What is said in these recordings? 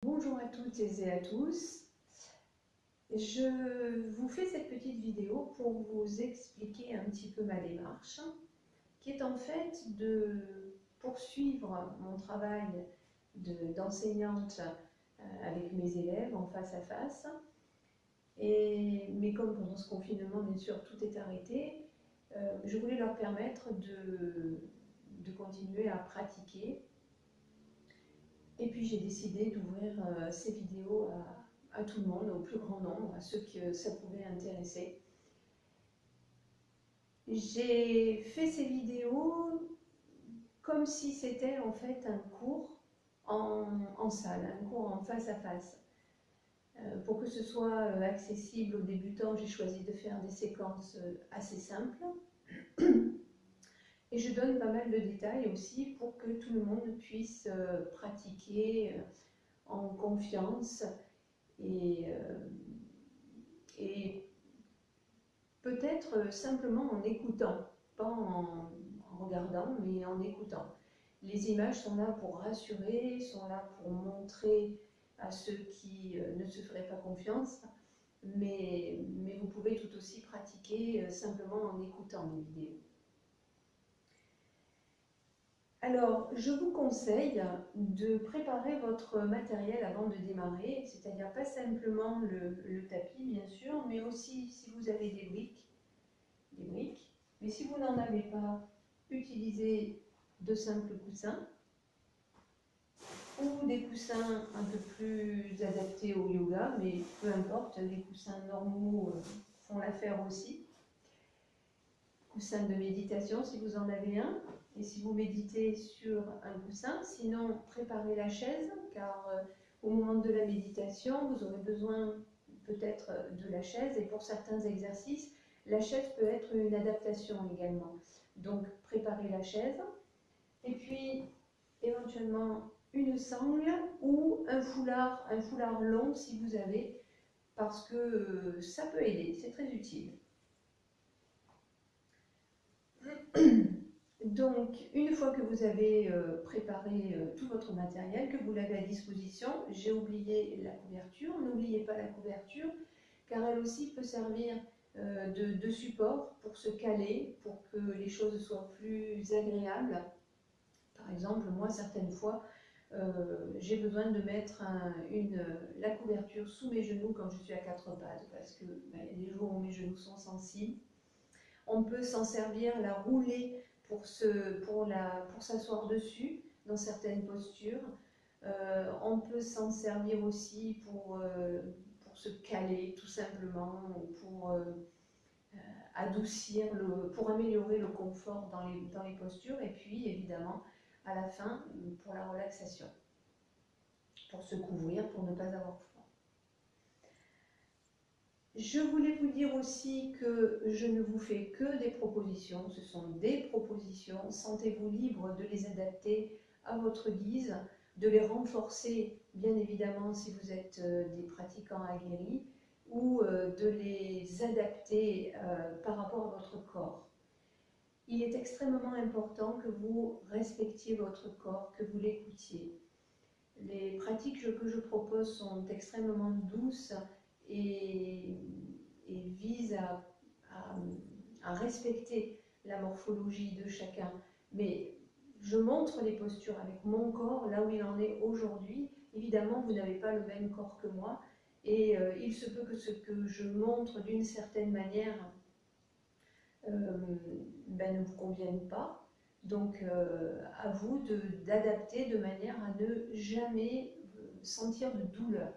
Bonjour à toutes et à tous. Je vous fais cette petite vidéo pour vous expliquer un petit peu ma démarche, qui est en fait de poursuivre mon travail d'enseignante avec mes élèves en face à face. Mais comme pendant ce confinement, bien sûr, tout est arrêté, je voulais leur permettre de continuer à pratiquer. Et puis j'ai décidé d'ouvrir ces vidéos à tout le monde, au plus grand nombre, à ceux que ça pouvait intéresser. J'ai fait ces vidéos comme si c'était en fait un cours en salle, un cours en face à face. Pour que ce soit accessible aux débutants, j'ai choisi de faire des séquences assez simples. Et je donne pas mal de détails aussi pour que tout le monde puisse pratiquer en confiance et, et peut-être simplement en écoutant, pas en regardant, mais en écoutant. Les images sont là pour rassurer, sont là pour montrer à ceux qui ne se feraient pas confiance, mais vous pouvez tout aussi pratiquer simplement en écoutant les vidéos. Alors, je vous conseille de préparer votre matériel avant de démarrer, c'est-à-dire pas simplement le tapis, bien sûr, mais aussi si vous avez des briques. Mais si vous n'en avez pas, utilisez de simples coussins ou des coussins un peu plus adaptés au yoga, mais peu importe, les coussins normaux font l'affaire aussi. Coussin de méditation si vous en avez un, et si vous méditez sur un coussin, sinon préparez la chaise, car au moment de la méditation, vous aurez besoin peut-être de la chaise, et pour certains exercices, la chaise peut être une adaptation également. Donc préparez la chaise, et puis éventuellement une sangle ou un foulard long si vous avez, parce que ça peut aider, c'est très utile. Donc, une fois que vous avez préparé tout votre matériel, que vous l'avez à disposition, j'ai oublié la couverture. N'oubliez pas la couverture, car elle aussi peut servir de support pour se caler, pour que les choses soient plus agréables. Par exemple, moi, certaines fois, j'ai besoin de mettre la couverture sous mes genoux quand je suis à quatre pattes, parce que il y a des jours où mes genoux sont sensibles. On peut s'en servir, la rouler pour s'asseoir dessus dans certaines postures. On peut s'en servir aussi pour se caler tout simplement, pour adoucir, pour améliorer le confort dans les postures, et puis évidemment à la fin pour la relaxation, pour se couvrir, pour ne pas avoir froid. Je voulais vous dire aussi que je ne vous fais que des propositions, ce sont des propositions, sentez-vous libre de les adapter à votre guise, de les renforcer bien évidemment si vous êtes des pratiquants aguerris, ou de les adapter par rapport à votre corps. Il est extrêmement important que vous respectiez votre corps, que vous l'écoutiez. Les pratiques que je propose sont extrêmement douces et visent à respecter la morphologie de chacun. Mais je montre les postures avec mon corps, là où il en est aujourd'hui. Évidemment, vous n'avez pas le même corps que moi, et il se peut que ce que je montre d'une certaine manière ne vous convienne pas. Donc, à vous d'adapter de manière à ne jamais sentir de douleur.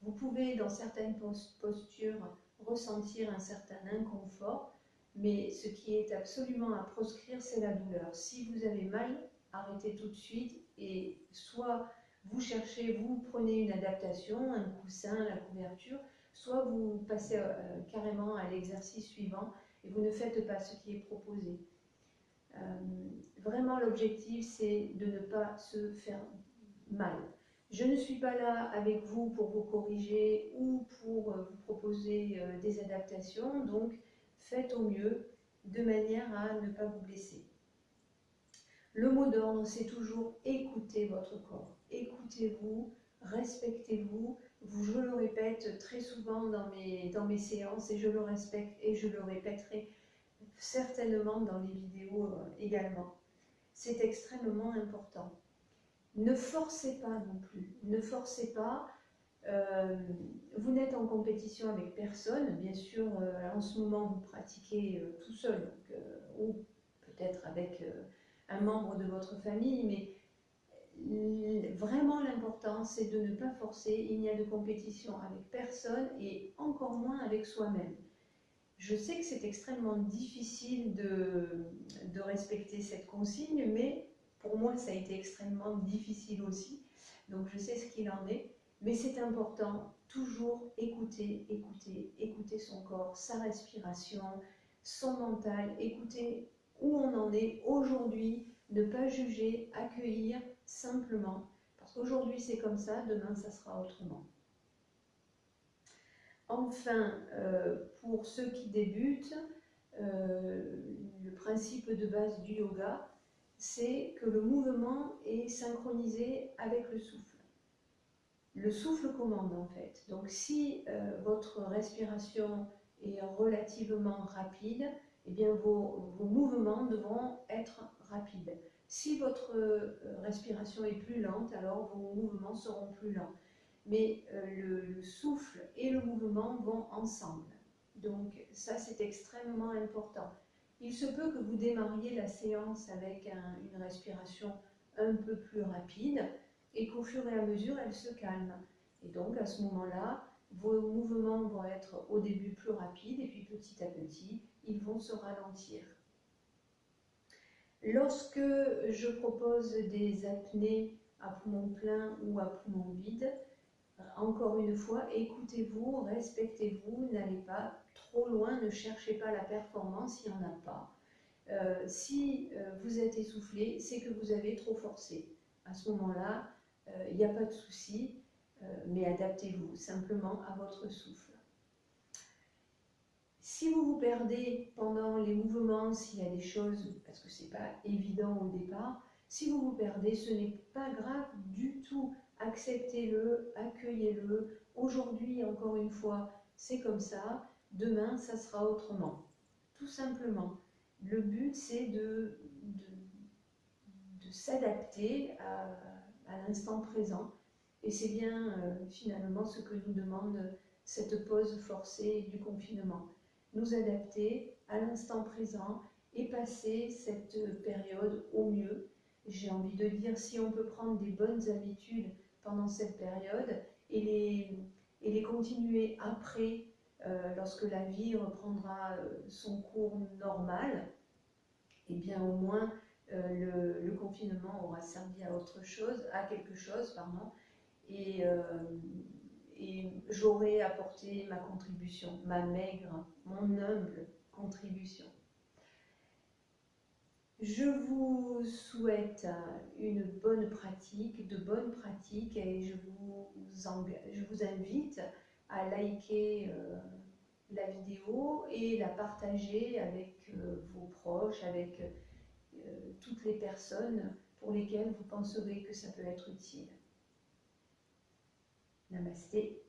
Vous pouvez, dans certaines postures, ressentir un certain inconfort, mais ce qui est absolument à proscrire, c'est la douleur. Si vous avez mal, arrêtez tout de suite, et soit vous cherchez, vous prenez une adaptation, un coussin, la couverture, soit vous passez carrément à l'exercice suivant et vous ne faites pas ce qui est proposé. Vraiment, l'objectif, c'est de ne pas se faire mal. Je ne suis pas là avec vous pour vous corriger ou pour vous proposer des adaptations, donc faites au mieux de manière à ne pas vous blesser. Le mot d'ordre, c'est toujours écoutez votre corps, écoutez-vous, respectez-vous. Je le répète très souvent dans mes séances et je le respecte et je le répéterai certainement dans les vidéos également. C'est extrêmement important. Ne forcez pas non plus, ne forcez pas. Vous n'êtes en compétition avec personne, bien sûr, en ce moment vous pratiquez tout seul, donc, ou peut-être avec un membre de votre famille, mais vraiment l'important c'est de ne pas forcer. Il n'y a de compétition avec personne et encore moins avec soi-même. Je sais que c'est extrêmement difficile de respecter cette consigne, mais pour moi ça a été extrêmement difficile aussi, donc je sais ce qu'il en est. Mais c'est important, toujours écouter, écouter, écouter son corps, sa respiration, son mental, écouter où on en est aujourd'hui, ne pas juger, accueillir simplement. Parce qu'aujourd'hui c'est comme ça, demain ça sera autrement. Enfin, pour ceux qui débutent, le principe de base du yoga, c'est que le mouvement est synchronisé avec le souffle. Le souffle commande en fait. Donc si votre respiration est relativement rapide, eh bien vos mouvements devront être rapides. Si votre respiration est plus lente, alors vos mouvements seront plus lents. Mais le souffle et le mouvement vont ensemble. Donc ça c'est extrêmement important. Il se peut que vous démarriez la séance avec une respiration un peu plus rapide et qu'au fur et à mesure elle se calme. Et donc à ce moment-là, vos mouvements vont être au début plus rapides et puis petit à petit, ils vont se ralentir. Lorsque je propose des apnées à poumon plein ou à poumon vide, encore une fois, écoutez-vous, respectez-vous, n'allez pas trop loin, ne cherchez pas la performance, il n'y en a pas. Si vous êtes essoufflé, c'est que vous avez trop forcé. À ce moment-là, il n'y a pas de souci, mais adaptez-vous simplement à votre souffle. Si vous vous perdez pendant les mouvements, s'il y a des choses, parce que ce n'est pas évident au départ, si vous vous perdez, ce n'est pas grave du tout. Acceptez-le, accueillez-le. Aujourd'hui, encore une fois, c'est comme ça. Demain, ça sera autrement. Tout simplement. Le but, c'est de s'adapter à l'instant présent. Et c'est bien finalement ce que nous demande cette pause forcée du confinement. Nous adapter à l'instant présent et passer cette période au mieux. J'ai envie de dire, si on peut prendre des bonnes habitudes pendant cette période et les continuer après, lorsque la vie reprendra son cours normal, et bien au moins le confinement aura servi à autre chose, à quelque chose, pardon, et j'aurai apporté ma contribution, ma maigre, mon humble contribution. Je vous souhaite une bonne pratique, de bonnes pratiques, et je vous invite à liker la vidéo et la partager avec vos proches, avec toutes les personnes pour lesquelles vous penserez que ça peut être utile. Namasté.